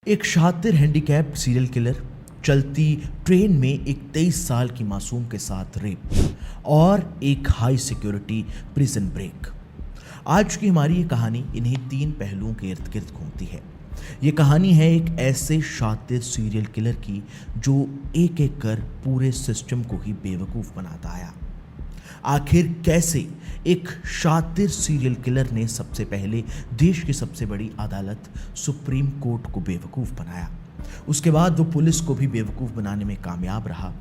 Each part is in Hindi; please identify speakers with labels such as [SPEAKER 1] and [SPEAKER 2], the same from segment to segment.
[SPEAKER 1] एक शातिर हैंडीकैप्ड सीरियल किलर, चलती ट्रेन में एक 23 साल की मासूम के साथ रेप और एक हाई सिक्योरिटी प्रिजन ब्रेक। आज की हमारी ये कहानी इन्हीं तीन पहलुओं के इर्द गिर्द घूमती है। ये कहानी है एक ऐसे शातिर सीरियल किलर की जो एक एक कर पूरे सिस्टम को ही बेवकूफ़ बनाता आया। आखिर कैसे एक शातिर सीरियल किलर ने सबसे पहले देश की सबसे बड़ी अदालत सुप्रीम कोर्ट को बेवकूफ़ बनाया, उसके बाद वो पुलिस को भी बेवकूफ़ बनाने में कामयाब रहा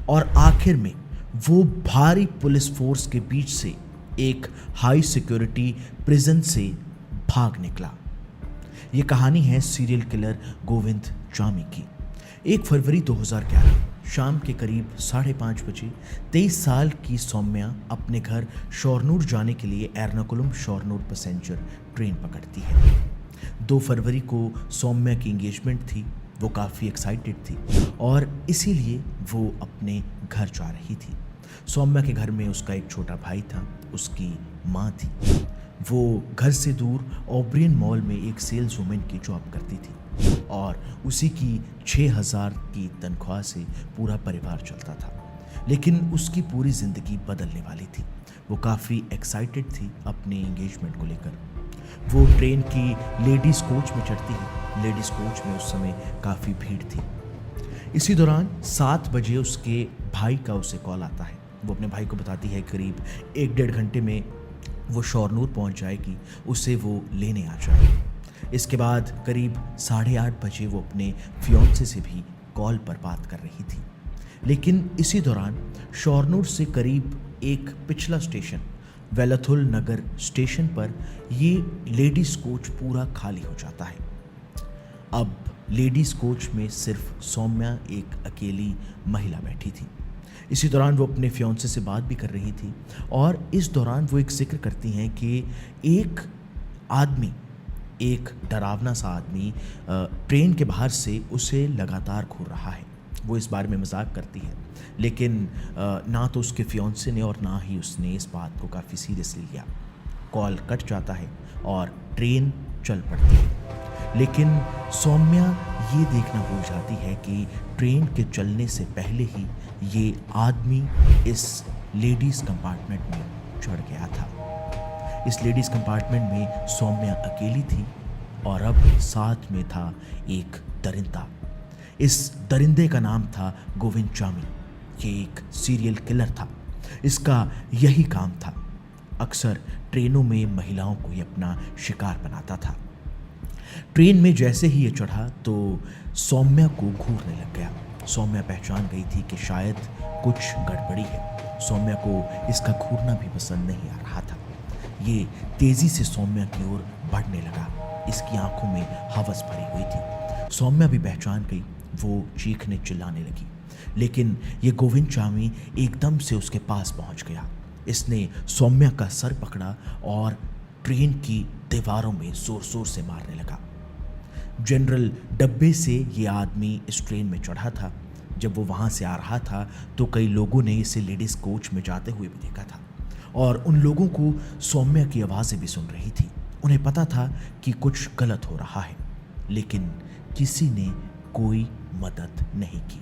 [SPEAKER 1] और आखिर में वो भारी पुलिस फोर्स के बीच से एक हाई सिक्योरिटी प्रिजन से भाग निकला। ये कहानी है सीरियल किलर गोविंद चामी की। 1 फरवरी 2011 शाम के करीब 5:30 बजे 23 साल की सौम्या अपने घर शोरनूर जाने के लिए एर्नाकुलम शोरनूर पैसेंजर ट्रेन पकड़ती है। 2 फरवरी को सौम्या की एंगेजमेंट थी। वो काफ़ी एक्साइटेड थी और इसीलिए वो अपने घर जा रही थी। सौम्या के घर में उसका एक छोटा भाई था, उसकी माँ थी। वो घर से दूर ओब्रियन मॉल में एक सेल्स वुमेन की जॉब करती थी और उसी की 6,000 की तनख्वाह से पूरा परिवार चलता था। लेकिन उसकी पूरी ज़िंदगी बदलने वाली थी। वो काफ़ी एक्साइटेड थी अपने एंगेजमेंट को लेकर। वो ट्रेन की लेडीज़ कोच में चढ़ती है। लेडीज़ कोच में उस समय काफ़ी भीड़ थी। इसी दौरान 7 बजे उसके भाई का उसे कॉल आता है। वो अपने भाई को बताती है करीब 1-1.5 घंटे में वो शोरनूर पहुंच जाएगी, उसे वो लेने आ जाए। इसके बाद करीब 8:30 बजे वो अपने फियोंसे से भी कॉल पर बात कर रही थी। लेकिन इसी दौरान शोरनूर से करीब एक पिछला स्टेशन वेलथुल नगर स्टेशन पर ये लेडीज़ कोच पूरा खाली हो जाता है। अब लेडीज़ कोच में सिर्फ सौम्या एक अकेली महिला बैठी थी। इसी दौरान वो अपने फियोंसे से बात भी कर रही थी और इस दौरान वो एक जिक्र करती हैं कि एक आदमी, एक डरावना सा आदमी ट्रेन के बाहर से उसे लगातार घूर रहा है। वो इस बारे में मजाक करती है, लेकिन ना तो उसके फियोंसे ने और ना ही उसने इस बात को काफ़ी सीरियसली लिया। कॉल कट जाता है और ट्रेन चल पड़ती है। लेकिन सौम्या ये देखना भूल जाती है कि ट्रेन के चलने से पहले ही ये आदमी इस लेडीज़ कंपार्टमेंट में चढ़ गया था। इस लेडीज़ कंपार्टमेंट में सौम्या अकेली थी और अब साथ में था एक दरिंदा। इस दरिंदे का नाम था गोविंद चामी। ये एक सीरियल किलर था। इसका यही काम था। अक्सर ट्रेनों में महिलाओं को ये अपना शिकार बनाता था। ट्रेन में जैसे ही ये चढ़ा तो सौम्या को घूरने लग गया। सौम्या पहचान गई थी कि शायद कुछ गड़बड़ी है। सौम्या को इसका घूरना भी पसंद नहीं आ रहा था। ये तेज़ी से सौम्या की ओर बढ़ने लगा। इसकी आंखों में हवस भरी हुई थी। सौम्या भी पहचान गई। वो चीखने चिल्लाने लगी, लेकिन ये गोविंद चामी एकदम से उसके पास पहुंच गया। इसने सौम्या का सर पकड़ा और ट्रेन की दीवारों में जोर जोर से मारने लगा। जनरल डब्बे से ये आदमी इस ट्रेन में चढ़ा था। जब वो वहाँ से आ रहा था तो कई लोगों ने इसे लेडीज़ कोच में जाते हुए भी देखा था और उन लोगों को सौम्या की आवाज़ें भी सुन रही थी। उन्हें पता था कि कुछ गलत हो रहा है, लेकिन किसी ने कोई मदद नहीं की।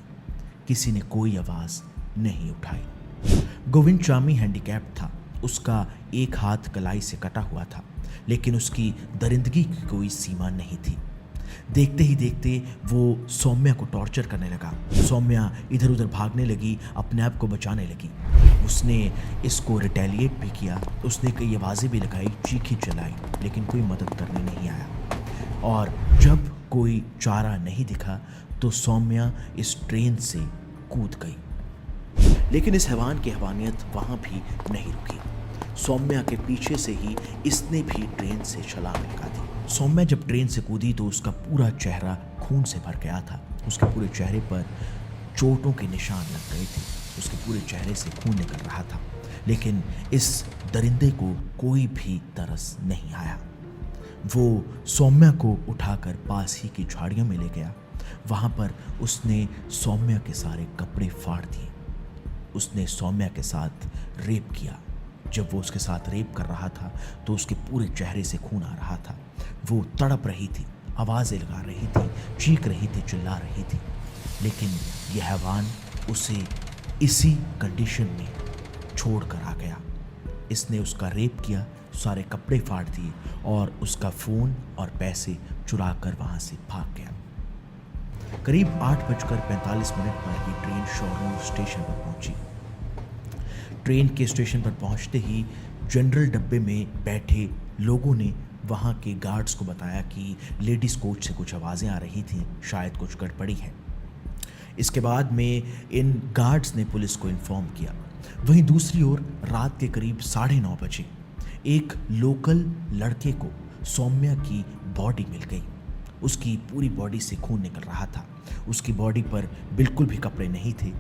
[SPEAKER 1] किसी ने कोई आवाज़ नहीं उठाई। गोविंद चामी हैंडीकैप्ड था। उसका एक हाथ कलाई से कटा हुआ था, लेकिन उसकी दरिंदगी की कोई सीमा नहीं थी। देखते ही देखते वो सौम्या को टॉर्चर करने लगा। सौम्या इधर उधर भागने लगी, अपने आप को बचाने लगी। उसने इसको रिटेलिएट भी किया। उसने कई आवाज़ें भी लगाई, चीखी चिल्लाई, लेकिन कोई मदद करने नहीं आया। और जब कोई चारा नहीं दिखा तो सौम्या इस ट्रेन से कूद गई। लेकिन इस हैवान की हैवानियत वहाँ भी नहीं रुकी। सौम्या के पीछे से ही इसने भी ट्रेन से छलांग लगा दी। सौम्या जब ट्रेन से कूदी तो उसका पूरा चेहरा खून से भर गया था। उसके पूरे चेहरे पर चोटों के निशान लग गए थे। उसके पूरे चेहरे से खून निकल रहा था, लेकिन इस दरिंदे को कोई भी तरस नहीं आया। वो सौम्या को उठाकर पास ही की झाड़ियों में ले गया। वहाँ पर उसने सौम्या के सारे कपड़े फाड़ दिए। उसने सौम्या के साथ रेप किया। जब वो उसके साथ रेप कर रहा था तो उसके पूरे चेहरे से खून आ रहा था। वो तड़प रही थी आवाज़ें लगा रही थी, चीख रही थी, चिल्ला रही थी। लेकिन यह हैवान उसे इसी कंडीशन में छोड़ कर आ गया। इसने उसका रेप किया, सारे कपड़े फाड़ दिए और उसका फ़ोन और पैसे चुरा कर वहाँ से भाग गया। करीब 8:45 पर ये ट्रेन शोरनूर स्टेशन पर पहुंची। ट्रेन के स्टेशन पर पहुंचते ही जनरल डब्बे में बैठे लोगों ने वहां के गार्ड्स को बताया कि लेडीज़ कोच से कुछ आवाज़ें आ रही थीं, शायद कुछ गड़बड़ी है। इसके बाद में इन गार्ड्स ने पुलिस को इन्फॉर्म किया। वहीं दूसरी ओर रात के करीब 9:30 बजे एक लोकल लड़के को सौम्या की बॉडी मिल गई। उसकी पूरी बॉडी से खून निकल रहा था। उसकी बॉडी पर बिल्कुल भी कपड़े नहीं थे।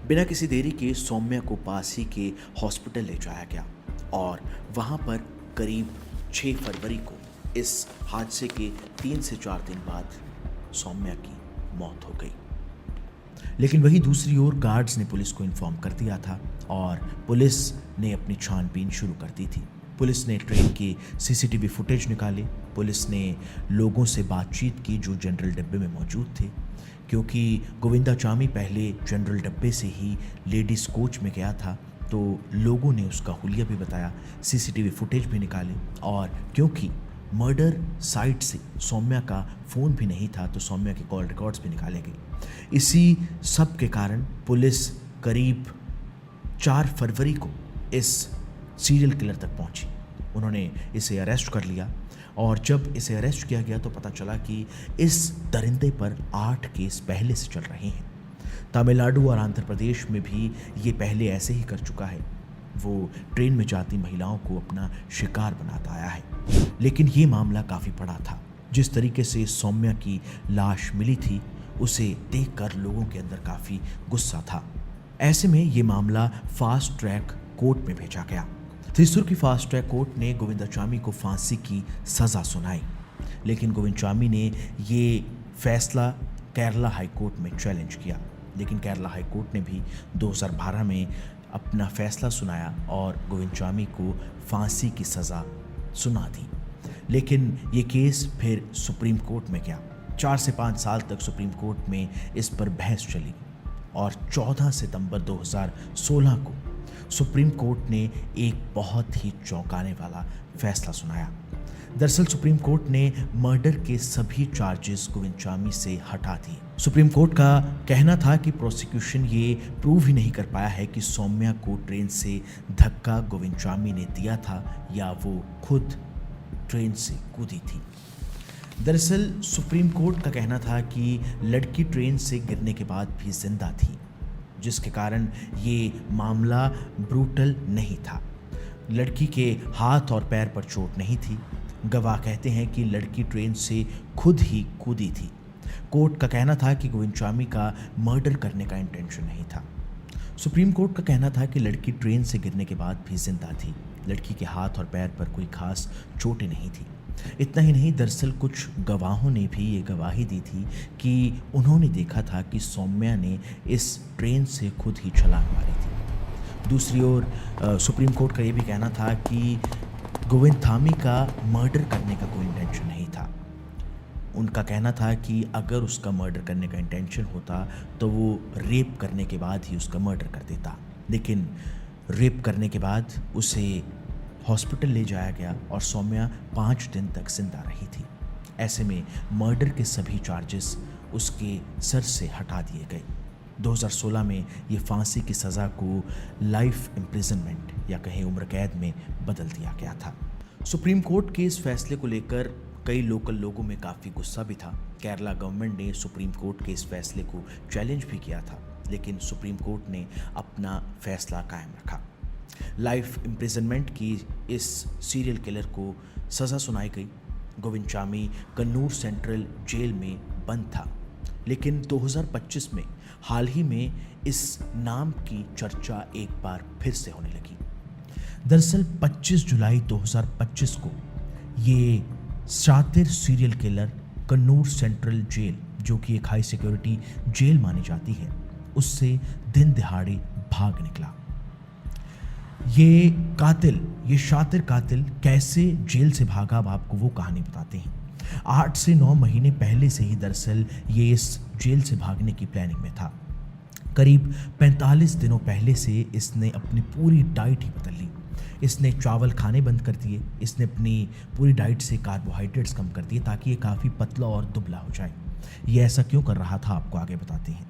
[SPEAKER 1] बिना किसी देरी के सौम्या को पास ही के हॉस्पिटल ले जाया गया और वहाँ पर करीब 6 फरवरी को इस हादसे के 3 से 4 दिन बाद सौम्या की मौत हो गई। लेकिन वही दूसरी ओर गार्ड्स ने पुलिस को इन्फॉर्म कर दिया था और पुलिस ने अपनी छानबीन शुरू कर दी थी। पुलिस ने ट्रेन के सीसीटीवी फुटेज निकाले। पुलिस ने लोगों से बातचीत की जो जनरल डब्बे में मौजूद थे, क्योंकि गोविंदाचामी पहले जनरल डब्बे से ही लेडीज़ कोच में गया था, तो लोगों ने उसका हुलिया भी बताया, सीसीटीवी फुटेज भी निकाले। और क्योंकि मर्डर साइट से सौम्या का फ़ोन भी नहीं था, तो सौम्या के कॉल रिकॉर्ड्स भी निकाले गए। इसी सब के कारण पुलिस करीब 4 फरवरी को इस सीरियल किलर तक पहुंची। उन्होंने इसे अरेस्ट कर लिया और जब इसे अरेस्ट किया गया तो पता चला कि इस दरिंदे पर 8 केस पहले से चल रहे हैं। तमिलनाडु और आंध्र प्रदेश में भी ये पहले ऐसे ही कर चुका है। वो ट्रेन में जाती महिलाओं को अपना शिकार बनाता आया है। लेकिन ये मामला काफ़ी बड़ा था। जिस तरीके से सौम्या की लाश मिली थी, उसे देखकर लोगों के अंदर काफ़ी गुस्सा था। ऐसे में ये मामला फास्ट ट्रैक कोर्ट में भेजा गया। थ्रिसुर की फास्ट ट्रैक कोर्ट ने गोविंदाचामी को फांसी की सज़ा सुनाई। लेकिन गोविंदाचामी ने ये फैसला केरला हाई कोर्ट में चैलेंज किया। लेकिन केरला हाई कोर्ट ने भी 2012 में अपना फैसला सुनाया और गोविंदाचामी को फांसी की सज़ा सुना दी। लेकिन ये केस फिर सुप्रीम कोर्ट में गया। 4 से 5 साल तक सुप्रीम कोर्ट में इस पर बहस चली और 14 सितंबर 2016 को सुप्रीम कोर्ट ने एक बहुत ही चौंकाने वाला फैसला सुनाया। दरअसल सुप्रीम कोर्ट ने मर्डर के सभी चार्जेस गोविंदाचामी से हटा दिए। सुप्रीम कोर्ट का कहना था कि प्रोसिक्यूशन ये प्रूव ही नहीं कर पाया है कि सौम्या को ट्रेन से धक्का गोविंदाचामी ने दिया था या वो खुद ट्रेन से कूदी थी। दरअसल सुप्रीम कोर्ट का कहना था कि लड़की ट्रेन से गिरने के बाद भी जिंदा थी, जिसके कारण ये मामला ब्रूटल नहीं था। लड़की के हाथ और पैर पर चोट नहीं थी। गवाह कहते हैं कि लड़की ट्रेन से खुद ही कूदी थी। कोर्ट का कहना था कि गोविंदाचामी का मर्डर करने का इंटेंशन नहीं था। सुप्रीम कोर्ट का कहना था कि लड़की ट्रेन से गिरने के बाद भी जिंदा थी। लड़की के हाथ और पैर पर कोई खास चोटें नहीं थी। इतना ही नहीं, दरअसल कुछ गवाहों ने भी ये गवाही दी थी कि उन्होंने देखा था कि सौम्या ने इस ट्रेन से खुद ही छलांग मारी थी। दूसरी ओर सुप्रीम कोर्ट का ये भी कहना था कि गोविंदाचामी का मर्डर करने का कोई इंटेंशन नहीं था। उनका कहना था कि अगर उसका मर्डर करने का इंटेंशन होता तो वो रेप करने के बाद ही उसका मर्डर कर देता। लेकिन रेप करने के बाद उसे हॉस्पिटल ले जाया गया और सौम्या 5 दिन तक जिंदा रही थी। ऐसे में मर्डर के सभी चार्जेस उसके सर से हटा दिए गए। 2016 में ये फांसी की सज़ा को लाइफ इम्प्रिजनमेंट या कहीं उम्र कैद में बदल दिया गया था। सुप्रीम कोर्ट के इस फैसले को लेकर कई लोकल लोगों में काफ़ी गुस्सा भी था। केरला गवर्नमेंट ने सुप्रीम कोर्ट के इस फैसले को चैलेंज भी किया था, लेकिन सुप्रीम कोर्ट ने अपना फैसला कायम रखा। लाइफ इम्प्रिजनमेंट की इस सीरियल किलर को सज़ा सुनाई गई। गोविंदाचामी कन्नूर सेंट्रल जेल में बंद था। लेकिन 2025 में हाल ही में इस नाम की चर्चा एक बार फिर से होने लगी। दरअसल 25 जुलाई 2025 को ये शातिर serial killer Kannur central jail, जो कि एक हाई सिक्योरिटी जेल मानी जाती है, उससे दिन दिहाड़े भाग निकला। ये शातिर कातिल कैसे जेल से भागा, अब आपको वो कहानी बताते हैं। 8 से 9 महीने पहले से ही दरअसल ये इस जेल से भागने की प्लानिंग में था। करीब 45 दिनों पहले से इसने अपनी पूरी डाइट ही बदल ली। इसने चावल खाने बंद कर दिए, इसने अपनी पूरी डाइट से कार्बोहाइड्रेट्स कम कर दिए ताकि ये काफ़ी पतला और दुबला हो जाए। ये ऐसा क्यों कर रहा था आपको आगे बताते हैं।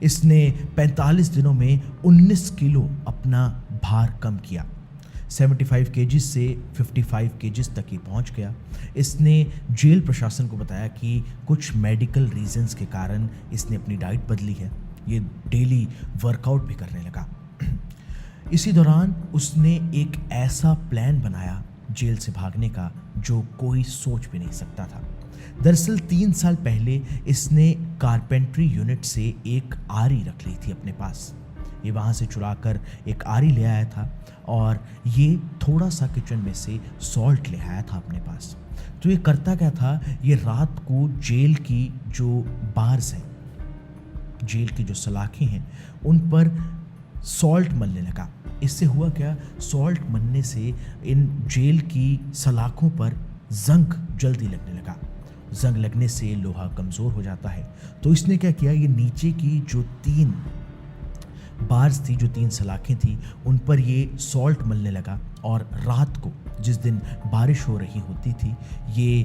[SPEAKER 1] इसने 45 दिनों में 19 किलो अपना भार कम किया। 75 केजीज से 55 केजीज तक ही पहुंच गया। इसने जेल प्रशासन को बताया कि कुछ मेडिकल रीजंस के कारण इसने अपनी डाइट बदली है। ये डेली वर्कआउट भी करने लगा। इसी दौरान उसने एक ऐसा प्लान बनाया जेल से भागने का जो कोई सोच भी नहीं सकता था। दरअसल 3 साल पहले इसने कारपेंट्री यूनिट से एक आरी रख ली थी अपने पास। ये वहाँ से चुरा कर एक आरी ले आया था और ये थोड़ा सा किचन में से सॉल्ट ले आया था अपने पास। तो ये करता क्या था, ये रात को जेल की जो बार्स हैं, जेल की जो सलाखें हैं, उन पर सॉल्ट मलने लगा। इससे हुआ क्या, सॉल्ट मलने से इन जेल की सलाखों पर जंग जल्दी लगने लगा। जंग लगने से लोहा कमज़ोर हो जाता है। तो इसने क्या किया, ये नीचे की जो 3 बार्स थी, जो 3 सलाखें थी, उन पर ये सॉल्ट मलने लगा और रात को जिस दिन बारिश हो रही होती थी, ये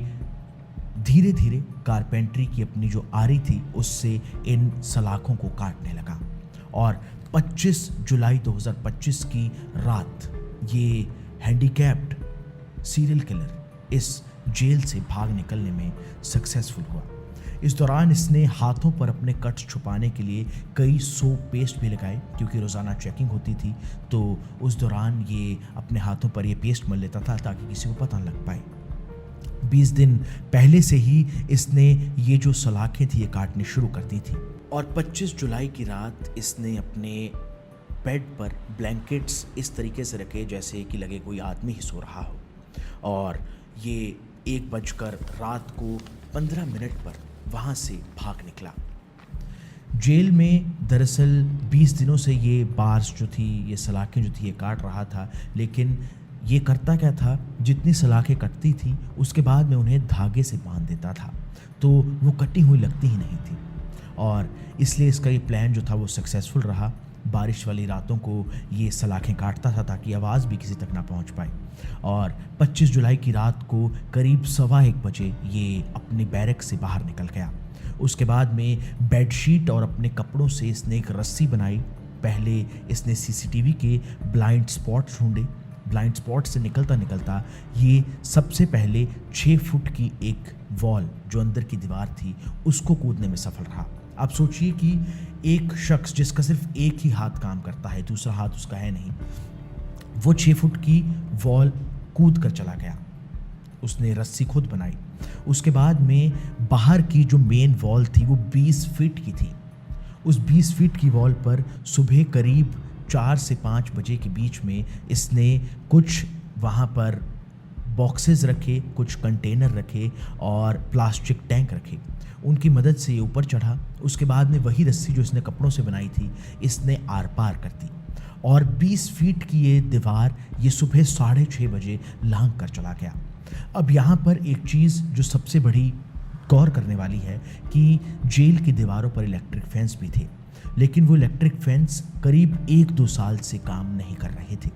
[SPEAKER 1] धीरे धीरे कारपेंट्री की अपनी जो आरी थी उससे इन सलाखों को काटने लगा। और 25 जुलाई 2025 की रात ये हैंडीकैप्ड सीरियल किलर इस जेल से भाग निकलने में सक्सेसफुल हुआ। इस दौरान इसने हाथों पर अपने कट्स छुपाने के लिए कई सोप पेस्ट भी लगाए, क्योंकि रोज़ाना चेकिंग होती थी। तो उस दौरान ये अपने हाथों पर ये पेस्ट मल लेता था ताकि किसी को पता न लग पाए। 20 दिन पहले से ही इसने ये जो सलाखें थी ये काटनी शुरू कर दी थी। और 25 जुलाई की रात इसने अपने बेड पर ब्लैंकेट्स इस तरीके से रखे जैसे कि लगे कोई आदमी ही सो रहा हो। और ये 1 रात को 15 मिनट पर वहाँ से भाग निकला। जेल में दरअसल 20 दिनों से ये बार्स जो थी, ये सलाखें जो थी, ये काट रहा था। लेकिन ये करता क्या था, जितनी सलाखें कटती थी उसके बाद में उन्हें धागे से बांध देता था, तो वो कटी हुई लगती ही नहीं थी। और इसलिए इसका ये प्लान जो था वो सक्सेसफुल रहा। बारिश वाली रातों को ये सलाखें काटता था ताकि आवाज़ भी किसी तक ना पहुंच पाए। और 25 जुलाई की रात को करीब 1:15 बजे ये अपने बैरक से बाहर निकल गया। उसके बाद में बेडशीट और अपने कपड़ों से इसने एक रस्सी बनाई। पहले इसने सीसीटीवी के ब्लाइंड स्पॉट ढूंढे। ब्लाइंड स्पॉट से निकलता निकलता ये सबसे पहले 6 फुट की एक वॉल जो अंदर की दीवार थी उसको कूदने में सफल रहा। आप सोचिए कि एक शख्स जिसका सिर्फ एक ही हाथ काम करता है, दूसरा हाथ उसका है नहीं, वो 6 फुट की वॉल कूद कर चला गया। उसने रस्सी खुद बनाई। उसके बाद में बाहर की जो मेन वॉल थी वो 20 फीट की थी। उस 20 फीट की वॉल पर सुबह करीब 4 से 5 बजे के बीच में इसने कुछ वहाँ पर बॉक्सेस रखे, कुछ कंटेनर रखे और प्लास्टिक टैंक रखे। उनकी मदद से ये ऊपर चढ़ा। उसके बाद में वही रस्सी जो इसने कपड़ों से बनाई थी इसने आर पार कर दी और 20 फीट की ये दीवार ये सुबह 6:30 बजे लांघ कर चला गया। अब यहाँ पर एक चीज़ जो सबसे बड़ी गौर करने वाली है कि जेल की दीवारों पर इलेक्ट्रिक फेंस भी थे, लेकिन वो इलेक्ट्रिक फेंस करीब 1-2 साल से काम नहीं कर रहे थे।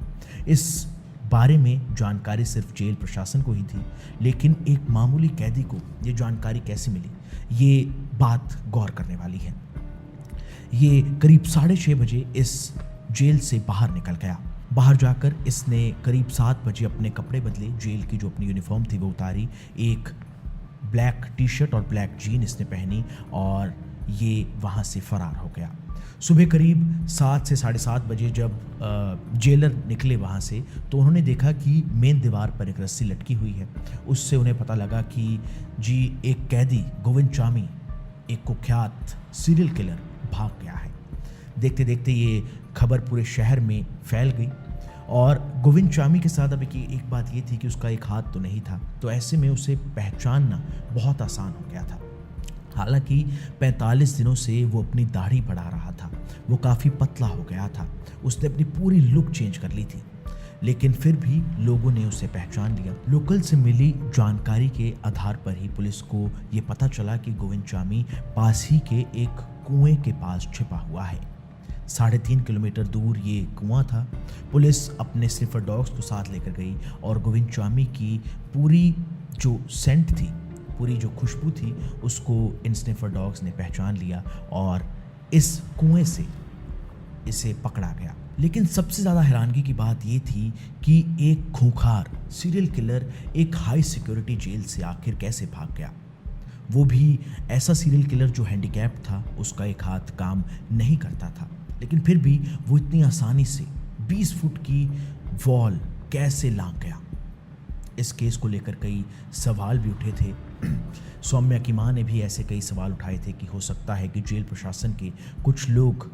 [SPEAKER 1] इस बारे में जानकारी सिर्फ जेल प्रशासन को ही थी, लेकिन एक मामूली कैदी को ये जानकारी कैसे मिली, ये बात गौर करने वाली है। ये करीब 6:30 बजे इस जेल से बाहर निकल गया। बाहर जाकर इसने करीब 7 बजे अपने कपड़े बदले, जेल की जो अपनी यूनिफॉर्म थी वो उतारी, एक ब्लैक टी शर्ट और ब्लैक जीन इसने पहनी और ये वहाँ से फरार हो गया। सुबह करीब 7 से 7:30 बजे जब जेलर निकले वहाँ से तो उन्होंने देखा कि मेन दीवार पर एक रस्सी लटकी हुई है। उससे उन्हें पता लगा कि जी एक कैदी गोविंद चामी, एक कुख्यात सीरियल किलर भाग गया है। देखते देखते ये खबर पूरे शहर में फैल गई और गोविंद चामी के साथ अब एक बात ये थी कि उसका एक हाथ तो नहीं था, तो ऐसे में उसे पहचानना बहुत आसान हो गया था। हालांकि 45 दिनों से वो अपनी दाढ़ी बढ़ा रहा था, वो काफ़ी पतला हो गया था, उसने अपनी पूरी लुक चेंज कर ली थी। लेकिन फिर भी लोगों ने उसे पहचान लिया। लोकल से मिली जानकारी के आधार पर ही पुलिस को ये पता चला कि गोविंदचामी पास ही के एक कुएं के पास छिपा हुआ है। 3.5 किलोमीटर दूर ये कुआं था। पुलिस अपने स्निफर डॉग्स को साथ लेकर गई और गोविंदचामी की पूरी जो सेंट थी, पूरी जो खुशबू थी, उसको इन स्निफर डॉग्स ने पहचान लिया और इस कुएं से इसे पकड़ा गया। लेकिन सबसे ज़्यादा हैरानगी की बात ये थी कि एक खूंखार सीरियल किलर एक हाई सिक्योरिटी जेल से आखिर कैसे भाग गया। वो भी ऐसा सीरियल किलर जो हैंडीकैप्ड था, उसका एक हाथ काम नहीं करता था, लेकिन फिर भी वो इतनी आसानी से 20 फुट की वॉल कैसे लांघ गया। इस केस को लेकर कई सवाल भी उठे थे। सौम्या की मां ने भी ऐसे कई सवाल उठाए थे कि हो सकता है कि जेल प्रशासन के कुछ लोग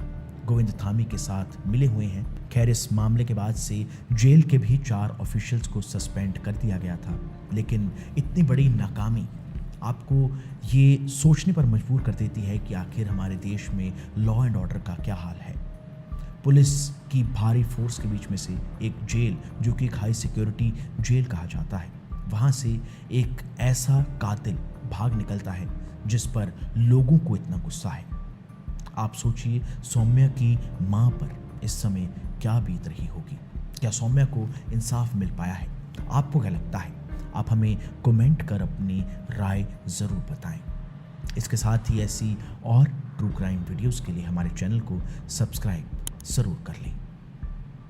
[SPEAKER 1] गोविंदधामी के साथ मिले हुए हैं। खैर, इस मामले के बाद से जेल के भी 4 ऑफिशियल्स को सस्पेंड कर दिया गया था। लेकिन इतनी बड़ी नाकामी आपको ये सोचने पर मजबूर कर देती है कि आखिर हमारे देश में लॉ एंड ऑर्डर का क्या हाल है। पुलिस की भारी फोर्स के बीच में से एक जेल, जो कि एक हाई सिक्योरिटी जेल कहा जाता है, वहाँ से एक ऐसा कातिल भाग निकलता है जिस पर लोगों को इतना गुस्सा है। आप सोचिए, सौम्या की माँ पर इस समय क्या बीत रही होगी। क्या सौम्या को इंसाफ मिल पाया है? आपको क्या लगता है? आप हमें कमेंट कर अपनी राय ज़रूर बताएं। इसके साथ ही ऐसी और ट्रू क्राइम वीडियोस के लिए हमारे चैनल को सब्सक्राइब ज़रूर कर लें।